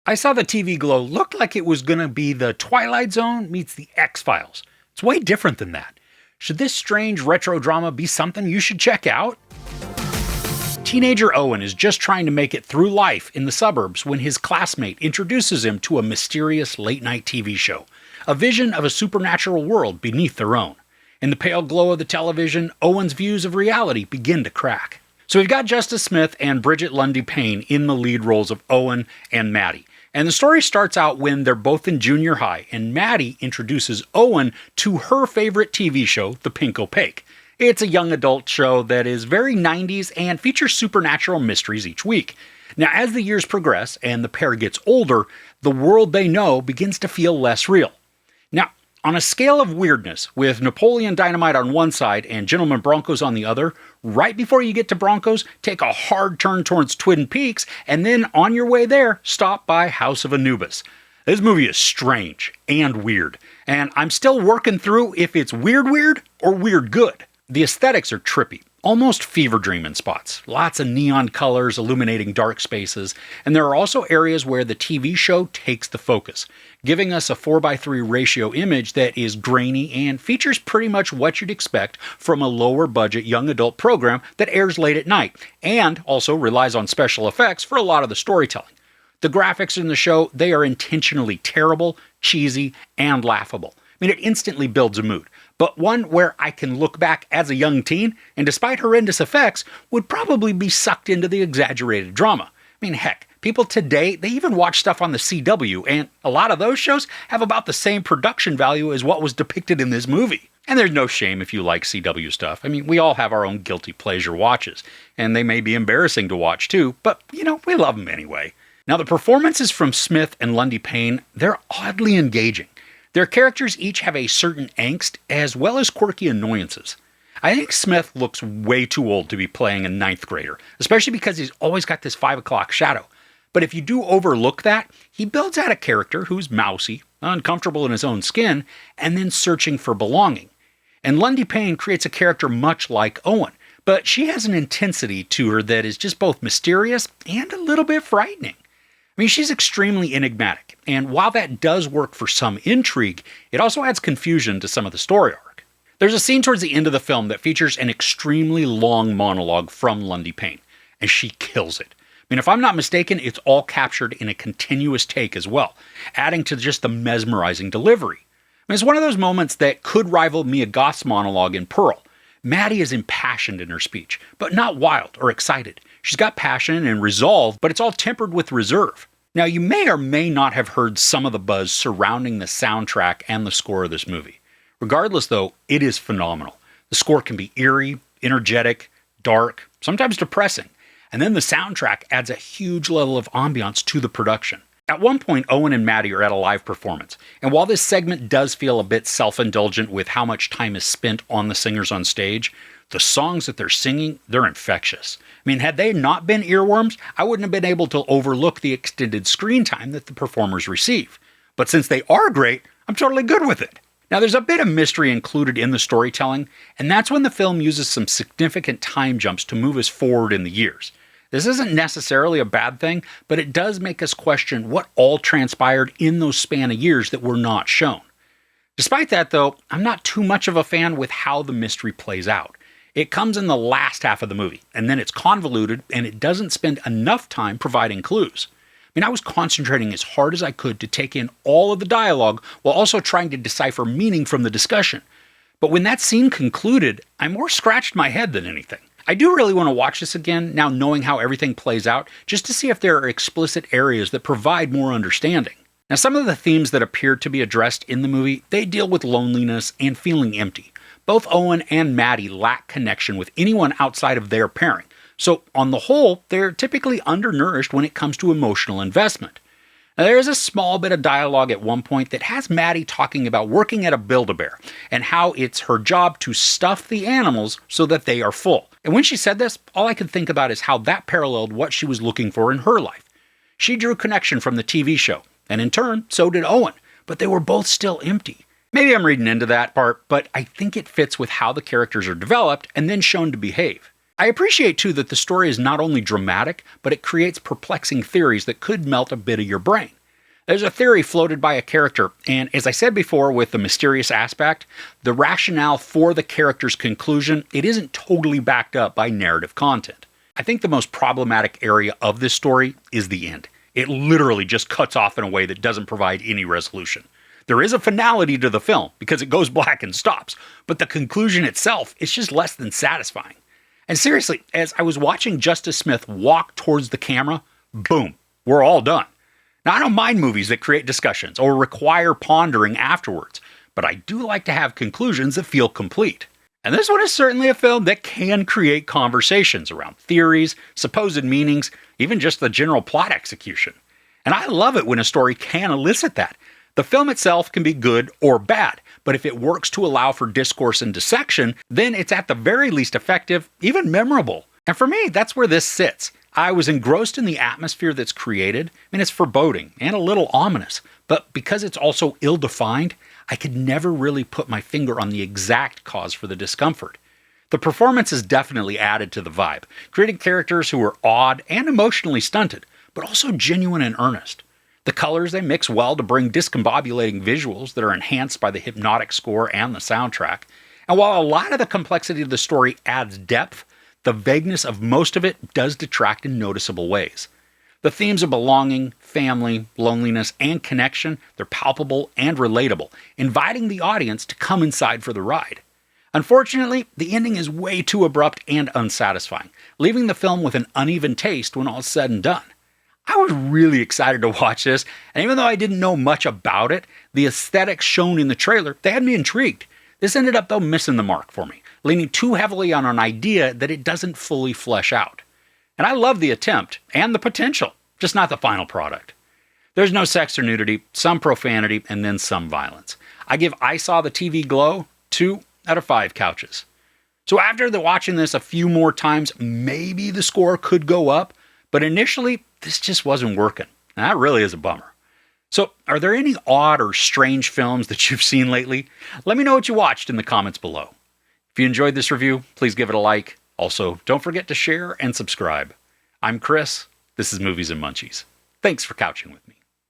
I saw the TV glow looked like it was going to be the Twilight Zone meets the X-Files. It's way different than that. Should this strange retro drama be something you should check out? Teenager Owen is just trying to make it through life in the suburbs when his classmate introduces him to a mysterious late-night TV show, a vision of a supernatural world beneath their own. In the pale glow of the television, Owen's views of reality begin to crack. So we've got Justice Smith and Bridget Lundy-Paine in the lead roles of Owen and Maddie. And the story starts out when they're both in junior high, and Maddie introduces Owen to her favorite TV show, The Pink Opaque. It's a young adult show that is very 90s and features supernatural mysteries each week. Now, as the years progress and the pair gets older, the world they know begins to feel less real. Now, on a scale of weirdness, with Napoleon Dynamite on one side and Gentleman Broncos on the other, right before you get to Broncos, take a hard turn towards Twin Peaks, and then on your way there, stop by House of Anubis. This movie is strange and weird, and I'm still working through if it's weird or weird good. The aesthetics are trippy, almost fever dream in spots. Lots of neon colors illuminating dark spaces, and there are also areas where the TV show takes the focus, giving us a 4:3 ratio image that is grainy and features pretty much what you'd expect from a lower budget young adult program that airs late at night, and also relies on special effects for a lot of the storytelling. The graphics in the show, they are intentionally terrible, cheesy, and laughable. I mean, it instantly builds a mood, but one where I can look back as a young teen, and despite horrendous effects, would probably be sucked into the exaggerated drama. I mean, heck, people today, they even watch stuff on the CW, and a lot of those shows have about the same production value as what was depicted in this movie. And there's no shame if you like CW stuff. I mean, we all have our own guilty pleasure watches, and they may be embarrassing to watch too, but, we love them anyway. Now, the performances from Smith and Lundy-Paine, they're oddly engaging. Their characters each have a certain angst as well as quirky annoyances. I think Smith looks way too old to be playing a 9th grader, especially because he's always got this 5 o'clock shadow. But if you do overlook that, he builds out a character who's mousy, uncomfortable in his own skin, and then searching for belonging. And Lundy-Paine creates a character much like Owen, but she has an intensity to her that is just both mysterious and a little bit frightening. I mean, she's extremely enigmatic, and while that does work for some intrigue, it also adds confusion to some of the story arc. There's a scene towards the end of the film that features an extremely long monologue from Lundy-Paine, and she kills it. I mean, if I'm not mistaken, it's all captured in a continuous take as well, adding to just the mesmerizing delivery. I mean, it's one of those moments that could rival Mia Goth's monologue in Pearl. Maddie is impassioned in her speech, but not wild or excited. She's got passion and resolve, but it's all tempered with reserve. Now, you may or may not have heard some of the buzz surrounding the soundtrack and the score of this movie. Regardless, though, it is phenomenal. The score can be eerie, energetic, dark, sometimes depressing, and then the soundtrack adds a huge level of ambiance to the production. At one point, Owen and Maddie are at a live performance, and while this segment does feel a bit self-indulgent with how much time is spent on the singers on stage, the songs that they're singing, they're infectious. I mean, had they not been earworms, I wouldn't have been able to overlook the extended screen time that the performers receive. But since they are great, I'm totally good with it. Now, there's a bit of mystery included in the storytelling, and that's when the film uses some significant time jumps to move us forward in the years. This isn't necessarily a bad thing, but it does make us question what all transpired in those span of years that were not shown. Despite that, though, I'm not too much of a fan with how the mystery plays out. It comes in the last half of the movie, and then it's convoluted, and it doesn't spend enough time providing clues. I mean, I was concentrating as hard as I could to take in all of the dialogue while also trying to decipher meaning from the discussion. But when that scene concluded, I more scratched my head than anything. I do really want to watch this again, now knowing how everything plays out, just to see if there are explicit areas that provide more understanding. Now, some of the themes that appear to be addressed in the movie, they deal with loneliness and feeling empty. Both Owen and Maddie lack connection with anyone outside of their pairing, so on the whole, they're typically undernourished when it comes to emotional investment. Now, there is a small bit of dialogue at one point that has Maddie talking about working at a Build-A-Bear and how it's her job to stuff the animals so that they are full. And when she said this, all I could think about is how that paralleled what she was looking for in her life. She drew connection from the TV show, and in turn, so did Owen, but they were both still empty. Maybe I'm reading into that part, but I think it fits with how the characters are developed and then shown to behave. I appreciate too that the story is not only dramatic, but it creates perplexing theories that could melt a bit of your brain. There's a theory floated by a character, and as I said before with the mysterious aspect, the rationale for the character's conclusion, it isn't totally backed up by narrative content. I think the most problematic area of this story is the end. It literally just cuts off in a way that doesn't provide any resolution. There is a finality to the film because it goes black and stops, but the conclusion itself is just less than satisfying. And seriously, as I was watching Justice Smith walk towards the camera, boom, we're all done. Now, I don't mind movies that create discussions or require pondering afterwards, but I do like to have conclusions that feel complete. And this one is certainly a film that can create conversations around theories, supposed meanings, even just the general plot execution. And I love it when a story can elicit that. The film itself can be good or bad, but if it works to allow for discourse and dissection, then it's at the very least effective, even memorable. And for me, that's where this sits. I was engrossed in the atmosphere that's created. It's foreboding and a little ominous, but because it's also ill-defined, I could never really put my finger on the exact cause for the discomfort. The performance is definitely added to the vibe, creating characters who are odd and emotionally stunted, but also genuine and earnest. The colors, they mix well to bring discombobulating visuals that are enhanced by the hypnotic score and the soundtrack. And while a lot of the complexity of the story adds depth, the vagueness of most of it does detract in noticeable ways. The themes of belonging, family, loneliness, and connection, they're palpable and relatable, inviting the audience to come inside for the ride. Unfortunately, the ending is way too abrupt and unsatisfying, leaving the film with an uneven taste when all is said and done. I was really excited to watch this, and even though I didn't know much about it, the aesthetics shown in the trailer, they had me intrigued. This ended up, though, missing the mark for me, leaning too heavily on an idea that it doesn't fully flesh out. And I love the attempt and the potential, just not the final product. There's no sex or nudity, some profanity, and then some violence. I give I Saw the TV Glow 2 out of 5 couches. So after watching this a few more times, maybe the score could go up, but initially, this just wasn't working. And that really is a bummer. So, are there any odd or strange films that you've seen lately? Let me know what you watched in the comments below. If you enjoyed this review, please give it a like. Also, don't forget to share and subscribe. I'm Chris. This is Movies and Munchies. Thanks for couching with me.